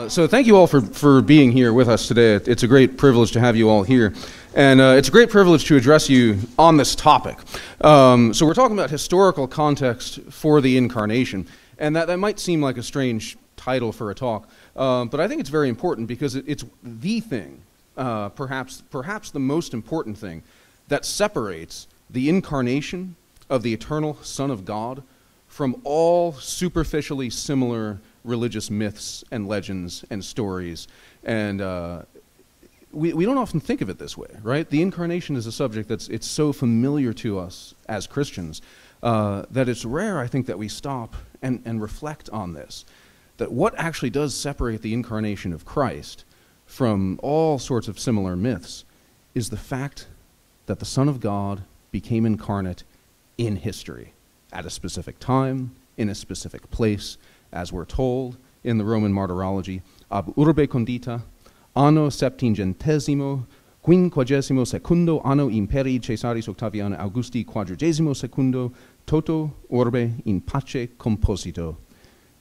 So thank you all for being here with us today. It's a great privilege to have you all here. And it's a great privilege to address you on this topic. So we're talking about historical context for the Incarnation. And that might seem like a strange title for a talk, but I think it's very important because it's the thing, perhaps the most important thing, that separates the Incarnation of the eternal Son of God from all superficially similar religious myths and legends and stories. And we don't often think of it this way, right? The Incarnation is a subject it's so familiar to us as Christians that it's rare, I think, that we stop and reflect on this, that what actually does separate the Incarnation of Christ from all sorts of similar myths is the fact that the Son of God became incarnate in history, at a specific time, in a specific place, as we're told in the Roman Martyrology, ab urbe condita, anno septingentesimo, quinquagesimo secundo anno imperii Caesaris Octaviani Augusti quadragesimo secundo, toto orbe in pace composito.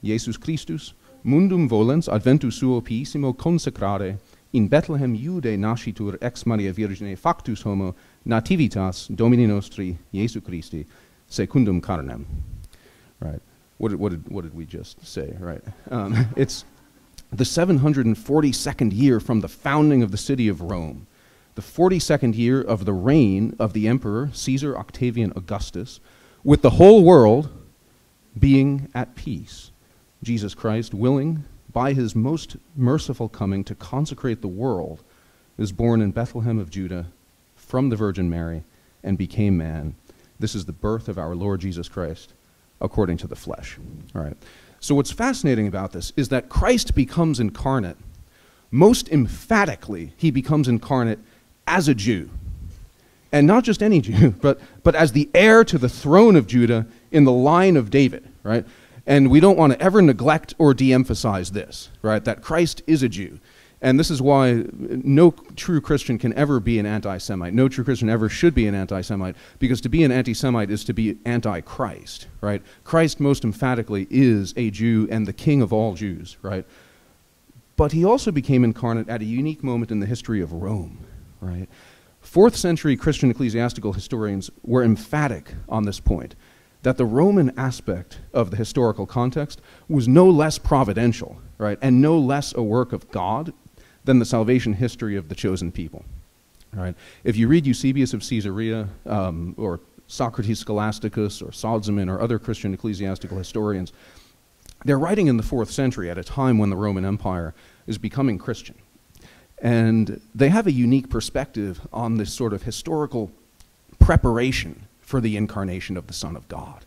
Jesus Christus, mundum volens adventus suo piissimo consecrare, in Bethlehem Iudae nascitur ex Maria Virgine factus homo nativitas Domini nostri Iesu Christi secundum carnem. Right. What did we just say? Right. It's the 742nd year from the founding of the city of Rome, the 42nd year of the reign of the Emperor Caesar Octavian Augustus, with the whole world being at peace. Jesus Christ, willing by his most merciful coming to consecrate the world, is born in Bethlehem of Judah from the Virgin Mary and became man. This is the birth of our Lord Jesus Christ according to the flesh. All right. So what's fascinating about this is that Christ becomes incarnate. Most emphatically, he becomes incarnate as a Jew. And not just any Jew, but as the heir to the throne of Judah in the line of David, right? And we don't want to ever neglect or de-emphasize this, right? That Christ is a Jew. And this is why no true Christian can ever be an anti-Semite. No true Christian ever should be an anti-Semite, because to be an anti-Semite is to be anti-Christ, right? Christ most emphatically is a Jew and the king of all Jews, right? But he also became incarnate at a unique moment in the history of Rome, right? 4th century Christian ecclesiastical historians were emphatic on this point, that the Roman aspect of the historical context was no less providential, right, and no less a work of God than the salvation history of the chosen people. Right? If you read Eusebius of Caesarea, or Socrates Scholasticus, or Sozomen, or other Christian ecclesiastical historians, they're writing in the 4th century at a time when the Roman Empire is becoming Christian. And they have a unique perspective on this sort of historical preparation for the incarnation of the Son of God.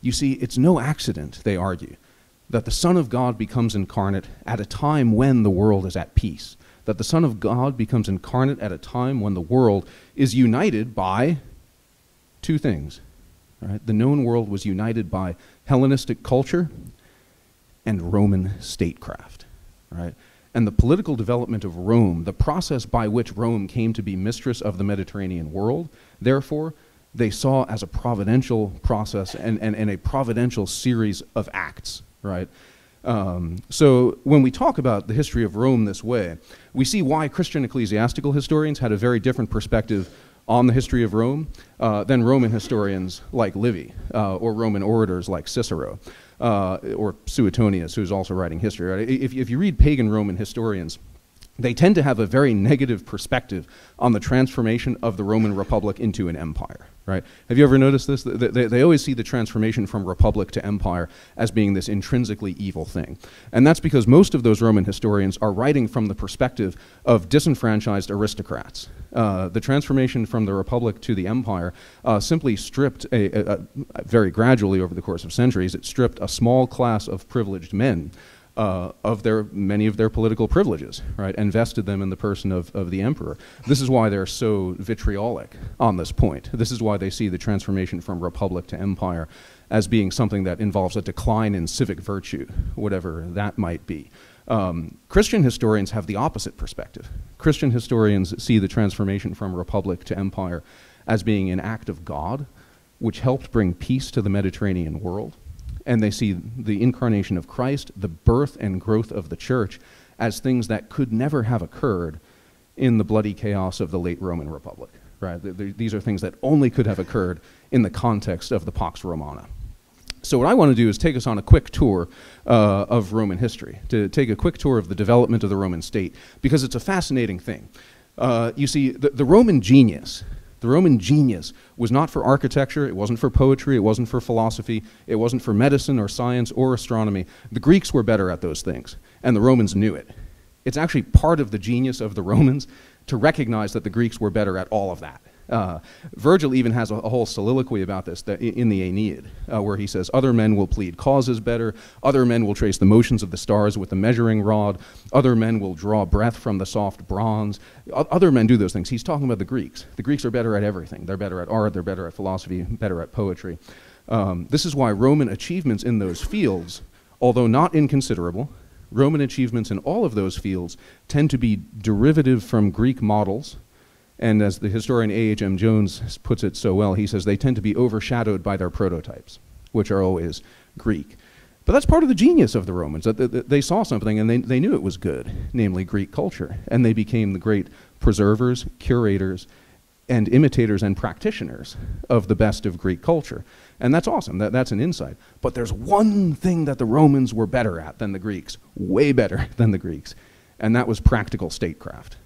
You see, it's no accident, they argue, that the Son of God becomes incarnate at a time when the world is at peace, that the Son of God becomes incarnate at a time when the world is united by two things. Right? The known world was united by Hellenistic culture and Roman statecraft. Right? And the political development of Rome, the process by which Rome came to be mistress of the Mediterranean world, therefore, they saw as a providential process and a providential series of acts, right? So when we talk about the history of Rome this way, we see why Christian ecclesiastical historians had a very different perspective on the history of Rome than Roman historians like Livy or Roman orators like Cicero or Suetonius, who's also writing history. Right? If you read pagan Roman historians, they tend to have a very negative perspective on the transformation of the Roman Republic into an empire, right? Have you ever noticed this? They always see the transformation from republic to empire as being this intrinsically evil thing. And that's because most of those Roman historians are writing from the perspective of disenfranchised aristocrats. The transformation from the republic to the empire simply stripped, very gradually over the course of centuries, it stripped a small class of privileged men of many of their political privileges, right, and vested them in the person of the emperor. This is why they're so vitriolic on this point. This is why they see the transformation from republic to empire as being something that involves a decline in civic virtue, whatever that might be. Christian historians have the opposite perspective. Christian historians see the transformation from republic to empire as being an act of God, which helped bring peace to the Mediterranean world. And they see the incarnation of Christ, the birth and growth of the church, as things that could never have occurred in the bloody chaos of the late Roman Republic, right? These are things that only could have occurred in the context of the Pax Romana. So what I want to do is take us on a quick tour of Roman history, to take a quick tour of the development of the Roman state, because it's a fascinating thing. You see, the Roman genius was not for architecture, it wasn't for poetry, it wasn't for philosophy, it wasn't for medicine or science or astronomy. The Greeks were better at those things, and the Romans knew it. It's actually part of the genius of the Romans to recognize that the Greeks were better at all of that. Virgil even has a whole soliloquy about this in the Aeneid, where he says, other men will plead causes better, other men will trace the motions of the stars with the measuring rod, other men will draw breath from the soft bronze, other men do those things. He's talking about the Greeks. The Greeks are better at everything. They're better at art, they're better at philosophy, better at poetry. This is why Roman achievements in those fields, although not inconsiderable, Roman achievements in all of those fields tend to be derivative from Greek models. And as the historian A.H.M. Jones puts it so well, he says they tend to be overshadowed by their prototypes, which are always Greek. But that's part of the genius of the Romans, that they saw something and they knew it was good, namely Greek culture. And they became the great preservers, curators, and imitators and practitioners of the best of Greek culture. And that's awesome, that's an insight. But there's one thing that the Romans were better at than the Greeks, way better than the Greeks, and that was practical statecraft.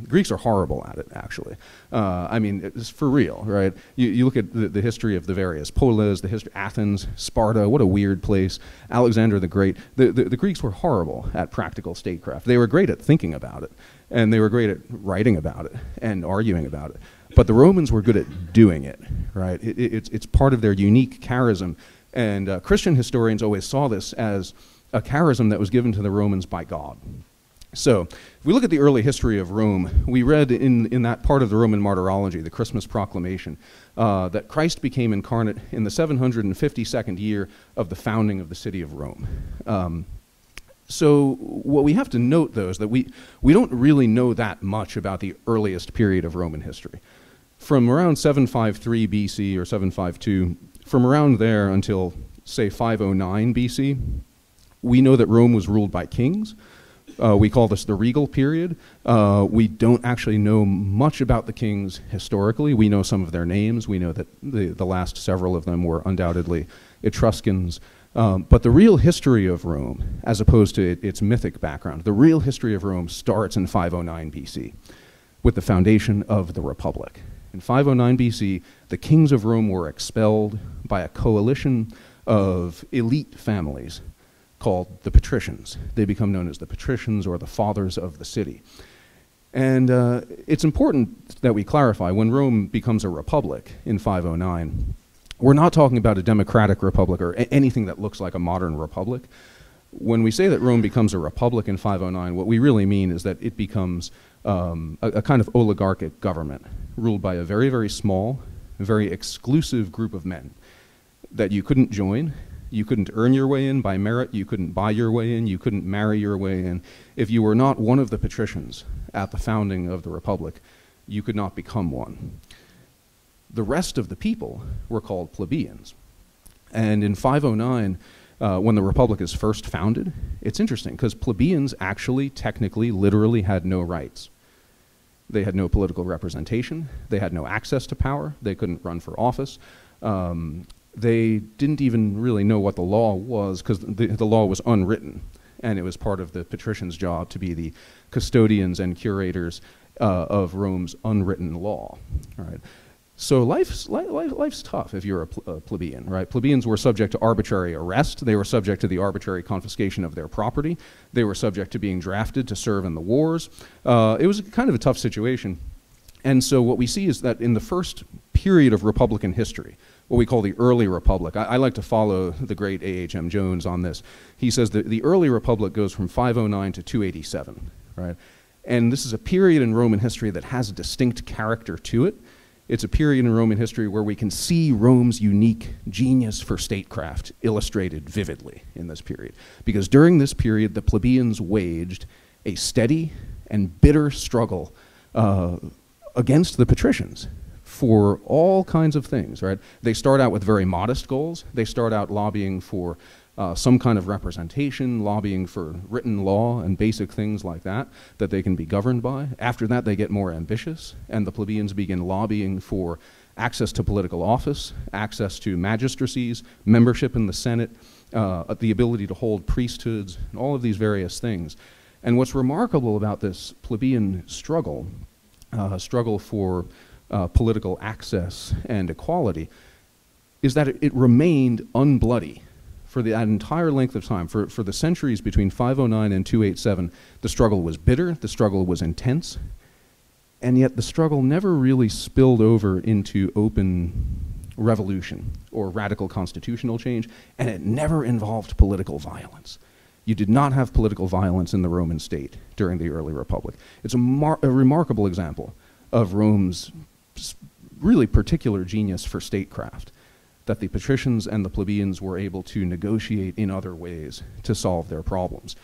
Greeks are horrible at it, actually. I mean, it's for real, right? You look at the history of the various polis, the history Athens, Sparta, what a weird place, Alexander the Great. The Greeks were horrible at practical statecraft. They were great at thinking about it, and they were great at writing about it and arguing about it. But the Romans were good at doing it, right? It's part of their unique charism. And Christian historians always saw this as a charism that was given to the Romans by God. So, if we look at the early history of Rome, we read in that part of the Roman martyrology, the Christmas proclamation, that Christ became incarnate in the 752nd year of the founding of the city of Rome. So what we have to note, though, is that we don't really know that much about the earliest period of Roman history. From around 753 BC or 752, from around there until, say, 509 BC, we know that Rome was ruled by kings. We call this the regal period. We don't actually know much about the kings historically. We know some of their names. We know that the last several of them were undoubtedly Etruscans. But the real history of Rome, as opposed to its mythic background, the real history of Rome starts in 509 BC with the foundation of the Republic. In 509 BC, the kings of Rome were expelled by a coalition of elite families called the patricians. They become known as the patricians or the fathers of the city. And it's important that we clarify, when Rome becomes a republic in 509, we're not talking about a democratic republic or anything that looks like a modern republic. When we say that Rome becomes a republic in 509, what we really mean is that it becomes a kind of oligarchic government ruled by a very, very small, very exclusive group of men that you couldn't join. You couldn't earn your way in by merit, you couldn't buy your way in, you couldn't marry your way in. If you were not one of the patricians at the founding of the Republic, you could not become one. The rest of the people were called plebeians. And in 509, when the Republic is first founded, it's interesting, because plebeians actually, technically, literally had no rights. They had no political representation, they had no access to power, they couldn't run for office. They didn't even really know what the law was, because the law was unwritten, and it was part of the patricians' job to be the custodians and curators of Rome's unwritten law. All right. So life's tough if you're a plebeian, right? Plebeians were subject to arbitrary arrest. They were subject to the arbitrary confiscation of their property. They were subject to being drafted to serve in the wars. It was kind of a tough situation. And so what we see is that in the first period of Republican history, what we call the early Republic, I like to follow the great A.H.M. Jones on this. He says that the early Republic goes from 509 to 287, right? And this is a period in Roman history that has a distinct character to it. It's a period in Roman history where we can see Rome's unique genius for statecraft illustrated vividly in this period. Because during this period, the plebeians waged a steady and bitter struggle against the patricians for all kinds of things, right? They start out with very modest goals. They start out lobbying for some kind of representation, lobbying for written law and basic things like that, that they can be governed by. After that, they get more ambitious, and the plebeians begin lobbying for access to political office, access to magistracies, membership in the Senate, the ability to hold priesthoods, and all of these various things. And what's remarkable about this plebeian struggle, struggle for political access and equality, is that it remained unbloody for that entire length of time. For the centuries between 509 and 287, the struggle was bitter, the struggle was intense, and yet the struggle never really spilled over into open revolution or radical constitutional change, and it never involved political violence. You did not have political violence in the Roman state during the early Republic. It's a remarkable example of Rome's really particular genius for statecraft, that the patricians and the plebeians were able to negotiate in other ways to solve their problems.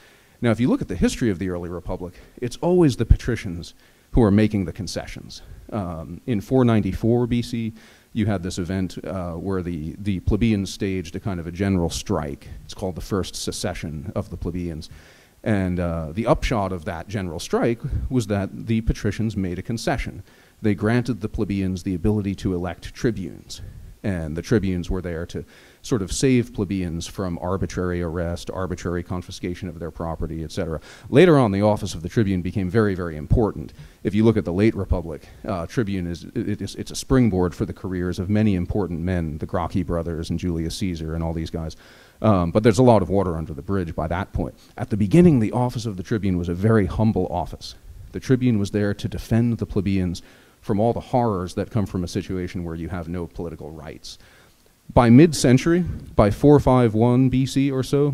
Now, if you look at the history of the early Republic, it's always the patricians who are making the concessions. In 494 BC, you had this event where the plebeians staged a kind of a general strike. It's called the First Secession of the Plebeians. And the upshot of that general strike was that the patricians made a concession. They granted the plebeians the ability to elect tribunes. And the tribunes were there to sort of save plebeians from arbitrary arrest, arbitrary confiscation of their property, etc. Later on, the office of the tribune became very, very important. If you look at the late Republic, tribune it's a springboard for the careers of many important men, the Gracchi brothers and Julius Caesar and all these guys. But there's a lot of water under the bridge by that point. At the beginning, the office of the tribune was a very humble office. The tribune was there to defend the plebeians from all the horrors that come from a situation where you have no political rights. By mid-century, by 451 BC or so,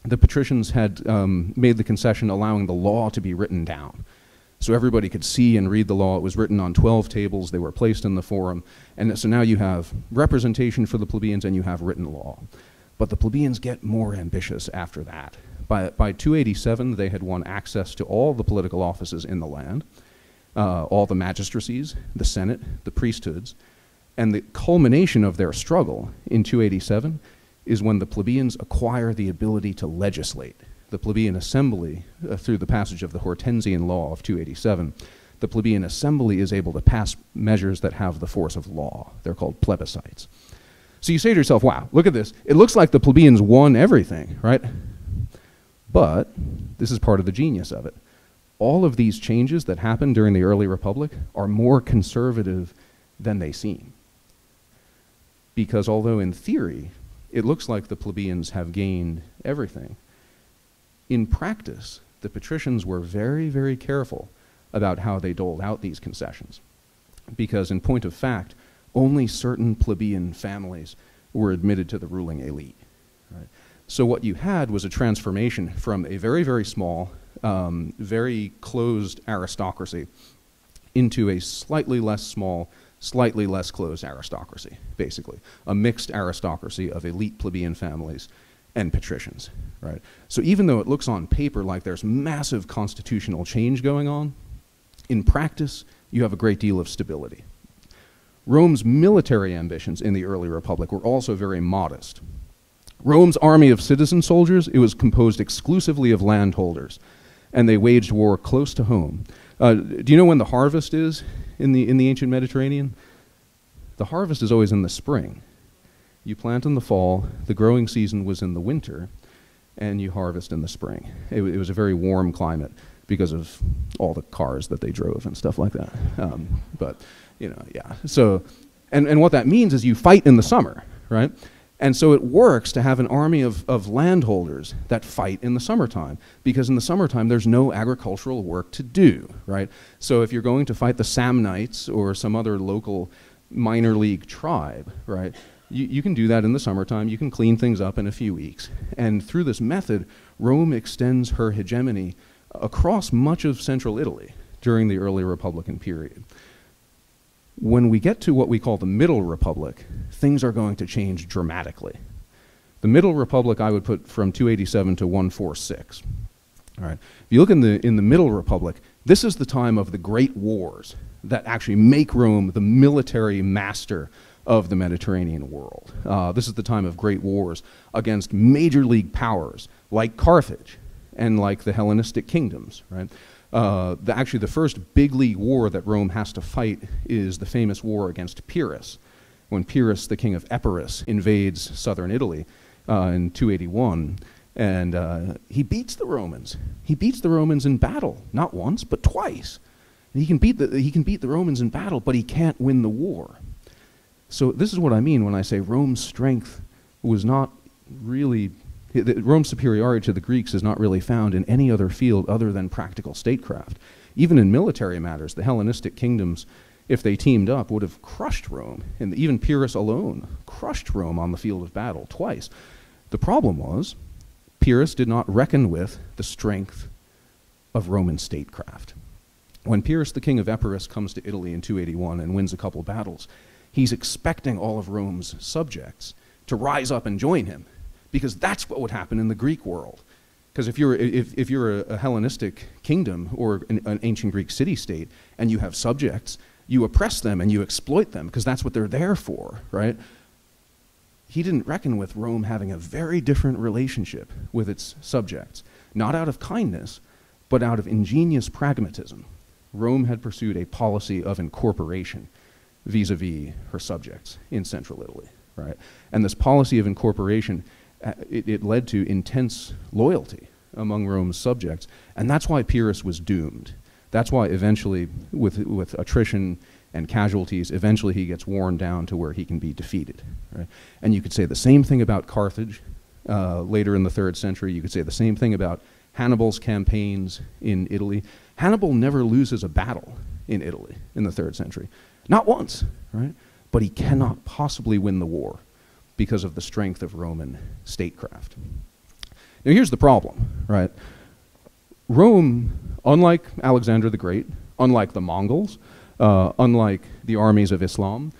the patricians had made the concession allowing the law to be written down. So everybody could see and read the law. It was written on 12 tables. They were placed in the forum. And so now you have representation for the plebeians and you have written law. But the plebeians get more ambitious after that. By 287, they had won access to all the political offices in the land, all the magistracies, the Senate, the priesthoods, and the culmination of their struggle in 287 is when the plebeians acquire the ability to legislate. The plebeian assembly, through the passage of the Hortensian Law of 287, the plebeian assembly is able to pass measures that have the force of law. They're called plebiscites. So you say to yourself, wow, look at this. It looks like the plebeians won everything, right? But this is part of the genius of it. All of these changes that happened during the early Republic are more conservative than they seem. Because although in theory, it looks like the plebeians have gained everything, in practice, the patricians were very, very careful about how they doled out these concessions. Because in point of fact, only certain plebeian families were admitted to the ruling elite. Right? So what you had was a transformation from a very, very small, very closed aristocracy into a slightly less small, slightly less closed aristocracy, basically. A mixed aristocracy of elite plebeian families and patricians, right? So even though it looks on paper like there's massive constitutional change going on, in practice, you have a great deal of stability. Rome's military ambitions in the early Republic were also very modest. Rome's army of citizen soldiers, it was composed exclusively of landholders, and they waged war close to home. Do you know when the harvest is in the ancient Mediterranean? The harvest is always in the spring. You plant in the fall, the growing season was in the winter, and you harvest in the spring. It was a very warm climate because of all the cars that they drove and stuff like that. But, you know, yeah. So, and what that means is you fight in the summer, right? And so it works to have an army of landholders that fight in the summertime, because in the summertime there's no agricultural work to do, right? So if you're going to fight the Samnites or some other local minor league tribe, right, you can do that in the summertime. You can clean things up in a few weeks. And through this method, Rome extends her hegemony across much of central Italy during the early Republican period. When we get to what we call the Middle Republic, things are going to change dramatically. The Middle Republic I would put from 287 to 146. All right. If you look in the Middle Republic, this is the time of the great wars that actually make Rome the military master of the Mediterranean world. This is the time of great wars against major league powers like Carthage and like the Hellenistic kingdoms, right? Actually, the first big league war that Rome has to fight is the famous war against Pyrrhus, when Pyrrhus, the king of Epirus, invades southern Italy in 281, and he beats the Romans. He beats the Romans in battle, not once, but twice. He can beat the Romans in battle, but he can't win the war. So this is what I mean when I say Rome's strength was not really, Rome's superiority to the Greeks is not really found in any other field other than practical statecraft. Even in military matters, the Hellenistic kingdoms, if they teamed up, would have crushed Rome. And even Pyrrhus alone crushed Rome on the field of battle twice. The problem was, Pyrrhus did not reckon with the strength of Roman statecraft. When Pyrrhus, the king of Epirus, comes to Italy in 281 and wins a couple battles, he's expecting all of Rome's subjects to rise up and join him, because that's what would happen in the Greek world. Because if you're a Hellenistic kingdom or an ancient Greek city-state and you have subjects, you oppress them and you exploit them because that's what they're there for, right? He didn't reckon with Rome having a very different relationship with its subjects, not out of kindness, but out of ingenious pragmatism. Rome had pursued a policy of incorporation vis-a-vis her subjects in central Italy, right? And this policy of incorporation, it led to intense loyalty among Rome's subjects, and that's why Pyrrhus was doomed. That's why eventually, with attrition and casualties, eventually he gets worn down to where he can be defeated, right? And you could say the same thing about Carthage later in the 3rd century. You could say the same thing about Hannibal's campaigns in Italy. Hannibal never loses a battle in Italy in the 3rd century. Not once, right? But he cannot possibly win the war because of the strength of Roman statecraft. Now here's the problem, right? Rome, unlike Alexander the Great, unlike the Mongols, unlike the armies of Islam,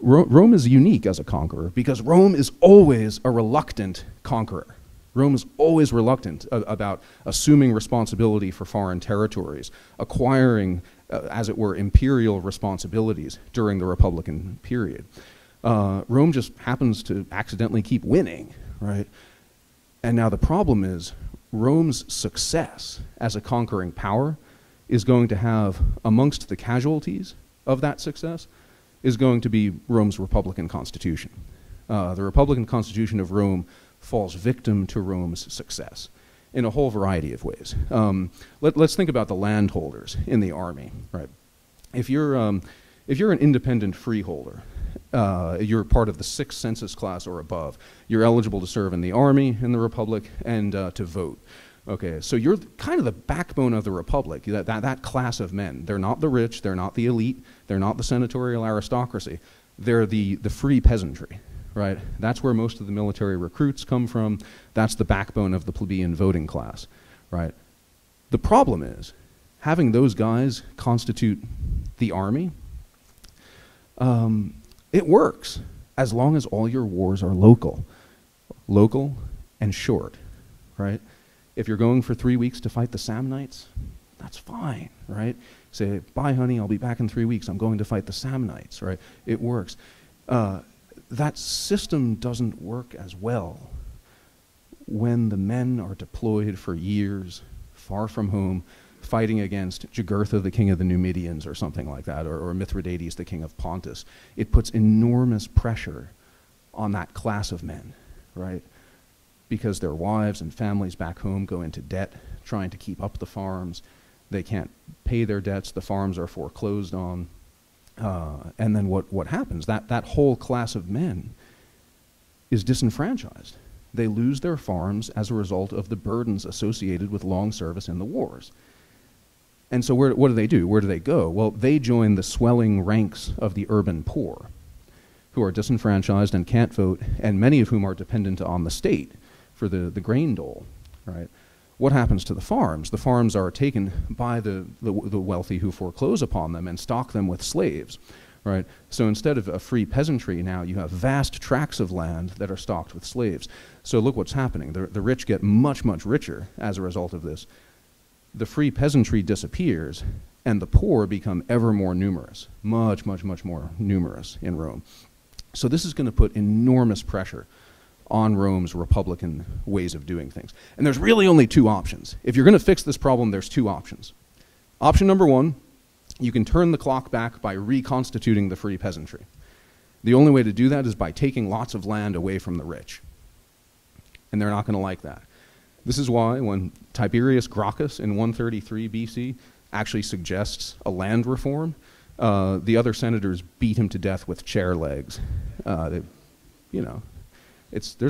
Rome is unique as a conqueror because Rome is always a reluctant conqueror. Rome is always reluctant about assuming responsibility for foreign territories, acquiring, as it were, imperial responsibilities during the Republican period. Rome just happens to accidentally keep winning, right? And now the problem is Rome's success as a conquering power is going to have, amongst the casualties of that success, is going to be Rome's Republican Constitution. The Republican Constitution of Rome falls victim to Rome's success in a whole variety of ways. Let's think about the landholders in the army, right? If you're an independent freeholder, you're part of the 6th census class or above, you're eligible to serve in the army, in the republic, and to vote. Okay, so you're kind of the backbone of the republic, that class of men. They're not the rich, they're not the elite, they're not the senatorial aristocracy, they're the free peasantry, right? That's where most of the military recruits come from. That's the backbone of the plebeian voting class, right? The problem is, having those guys constitute the army, it works as long as all your wars are local and short, right? If you're going for 3 weeks to fight the Samnites, that's fine, right? Say, bye honey, I'll be back in 3 weeks, I'm going to fight the Samnites, right? It works. That system doesn't work as well when the men are deployed for years, far from home, fighting against Jugurtha, the king of the Numidians, or something like that, or Mithridates, the king of Pontus. It puts enormous pressure on that class of men, right? Because their wives and families back home go into debt trying to keep up the farms. They can't pay their debts. The farms are foreclosed on. And then what happens? That whole class of men is disenfranchised. They lose their farms as a result of the burdens associated with long service in the wars. And so what do? Where do they go? Well, they join the swelling ranks of the urban poor, who are disenfranchised and can't vote, and many of whom are dependent on the state for the grain dole, right? What happens to the farms? The farms are taken by the wealthy who foreclose upon them and stock them with slaves, right? So instead of a free peasantry now, you have vast tracts of land that are stocked with slaves. So look what's happening. The rich get much, much richer as a result of this. The free peasantry disappears, and the poor become ever more numerous, much, much, much more numerous in Rome. So this is going to put enormous pressure on Rome's republican ways of doing things. And there's really only two options. If you're going to fix this problem, there's two options. Option number one, you can turn the clock back by reconstituting the free peasantry. The only way to do that is by taking lots of land away from the rich. And they're not going to like that. This is why when Tiberius Gracchus in 133 BC actually suggests a land reform, the other senators beat him to death with chair legs. There's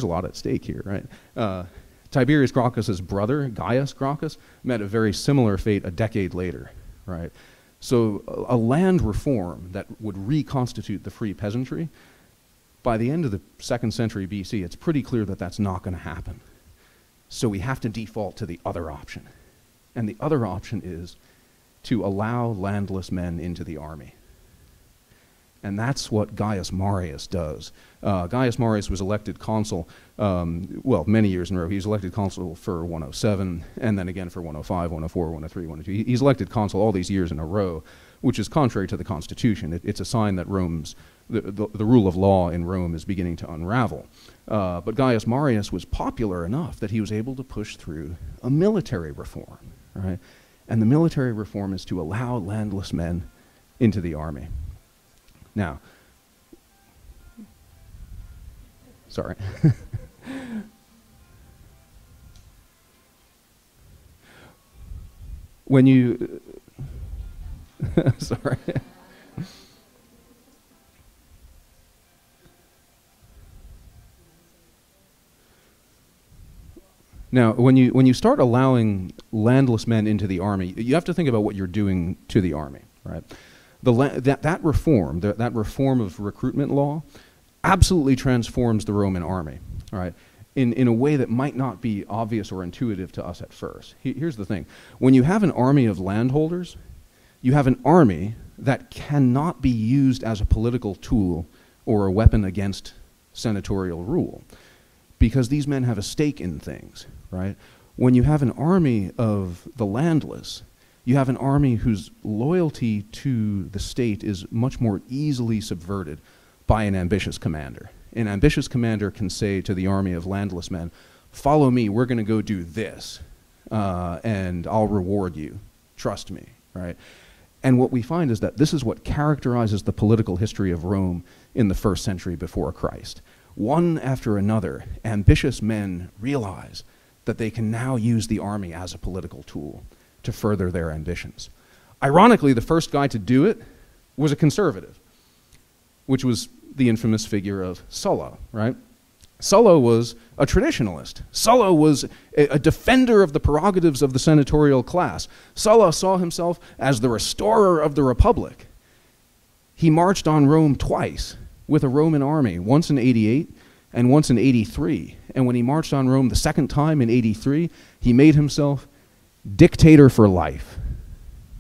a lot at stake here, right? Tiberius Gracchus's brother, Gaius Gracchus, met a very similar fate a decade later, right? So a land reform that would reconstitute the free peasantry, by the end of the 2nd century BC, it's pretty clear that that's not going to happen. So we have to default to the other option. And the other option is to allow landless men into the army. And that's what Gaius Marius does. Gaius Marius was elected consul, many years in a row. He was elected consul for 107, and then again for 105, 104, 103, 102. He's elected consul all these years in a row, which is contrary to the Constitution. It's a sign that the rule of law in Rome is beginning to unravel. But Gaius Marius was popular enough that he was able to push through a military reform, right? And the military reform is to allow landless men into the army. Now, sorry. When you, sorry. Now, when you start allowing landless men into the army, you have to think about what you're doing to the army, right? That reform of recruitment law absolutely transforms the Roman army, all right, in a way that might not be obvious or intuitive to us at first. Here's the thing. When you have an army of landholders, you have an army that cannot be used as a political tool or a weapon against senatorial rule, because these men have a stake in things, right? When you have an army of the landless, you have an army whose loyalty to the state is much more easily subverted by an ambitious commander. An ambitious commander can say to the army of landless men, follow me, we're going to go do this, and I'll reward you. Trust me, right? And what we find is that this is what characterizes the political history of Rome in the 1st century before Christ. One after another, ambitious men realize that they can now use the army as a political tool to further their ambitions. Ironically, the first guy to do it was a conservative, which was the infamous figure of Sulla, right? Sulla was a traditionalist. Sulla was a defender of the prerogatives of the senatorial class. Sulla saw himself as the restorer of the republic. He marched on Rome twice with a Roman army, once in 88 and once in 83. And when he marched on Rome the second time in 83, he made himself dictator for life,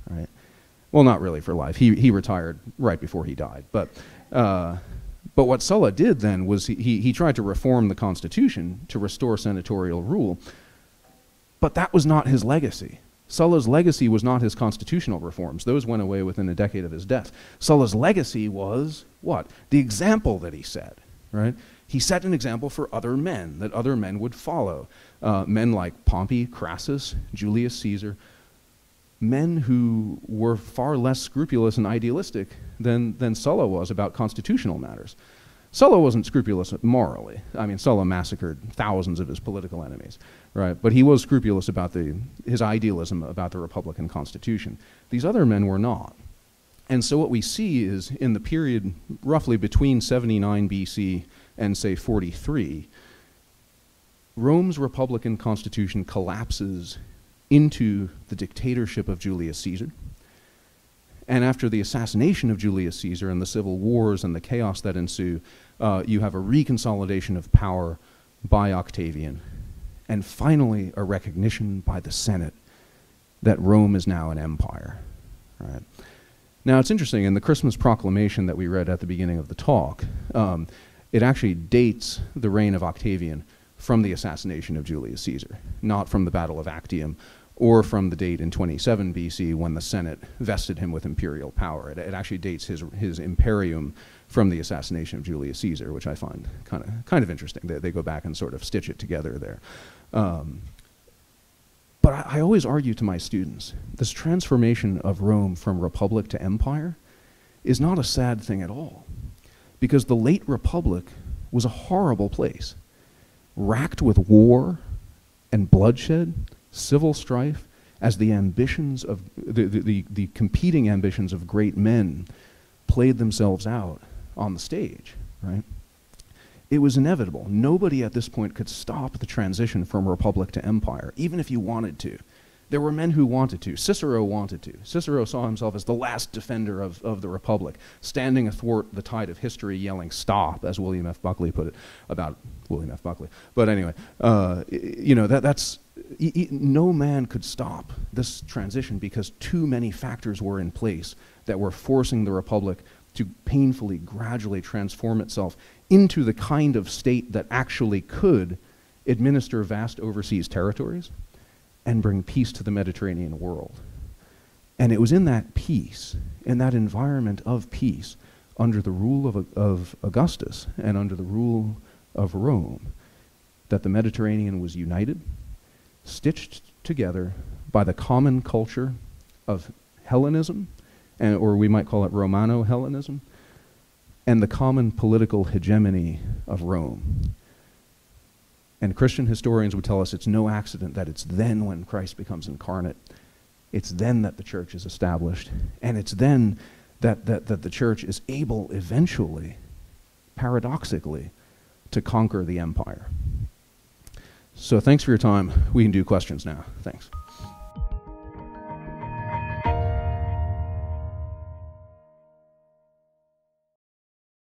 right? Well, not really for life. He retired right before he died. But what Sulla did then was he tried to reform the Constitution to restore senatorial rule, but that was not his legacy. Sulla's legacy was not his constitutional reforms. Those went away within a decade of his death. Sulla's legacy was what? The example that he set, right? He set an example for other men, that other men would follow. Men like Pompey, Crassus, Julius Caesar, men who were far less scrupulous and idealistic than Sulla was about constitutional matters. Sulla wasn't scrupulous morally. I mean, Sulla massacred thousands of his political enemies, right? But he was scrupulous about his idealism about the Republican Constitution. These other men were not. And so what we see is in the period roughly between 79 BC and, say, 43, Rome's Republican Constitution collapses into the dictatorship of Julius Caesar. And after the assassination of Julius Caesar and the civil wars and the chaos that ensue, you have a reconsolidation of power by Octavian, and finally a recognition by the Senate that Rome is now an empire. Right? Now it's interesting, in the Christmas proclamation that we read at the beginning of the talk, it actually dates the reign of Octavian from the assassination of Julius Caesar, not from the Battle of Actium or from the date in 27 BC when the Senate vested him with imperial power. It actually dates his imperium from the assassination of Julius Caesar, which I find kind of interesting. They go back and sort of stitch it together there. But I always argue to my students, this transformation of Rome from republic to empire is not a sad thing at all, because the late republic was a horrible place, racked with war and bloodshed, civil strife, as the ambitions of the competing ambitions of great men played themselves out on the stage, right? It was inevitable. Nobody at this point could stop the transition from republic to empire, even if you wanted to. There were men who wanted to. Cicero wanted to. Cicero saw himself as the last defender of the republic, standing athwart the tide of history, yelling "stop," as William F. Buckley put it about William F. Buckley. But anyway, you know, no man could stop this transition because too many factors were in place that were forcing the republic to painfully, gradually transform itself into the kind of state that actually could administer vast overseas territories and bring peace to the Mediterranean world. And it was in that peace, in that environment of peace, under the rule of Augustus and under the rule of Rome, that the Mediterranean was united, stitched together by the common culture of Hellenism, or we might call it Romano-Hellenism, and the common political hegemony of Rome. And Christian historians would tell us it's no accident that it's then when Christ becomes incarnate. It's then that the church is established. And it's then that the church is able eventually, paradoxically, to conquer the empire. So thanks for your time. We can do questions now. Thanks.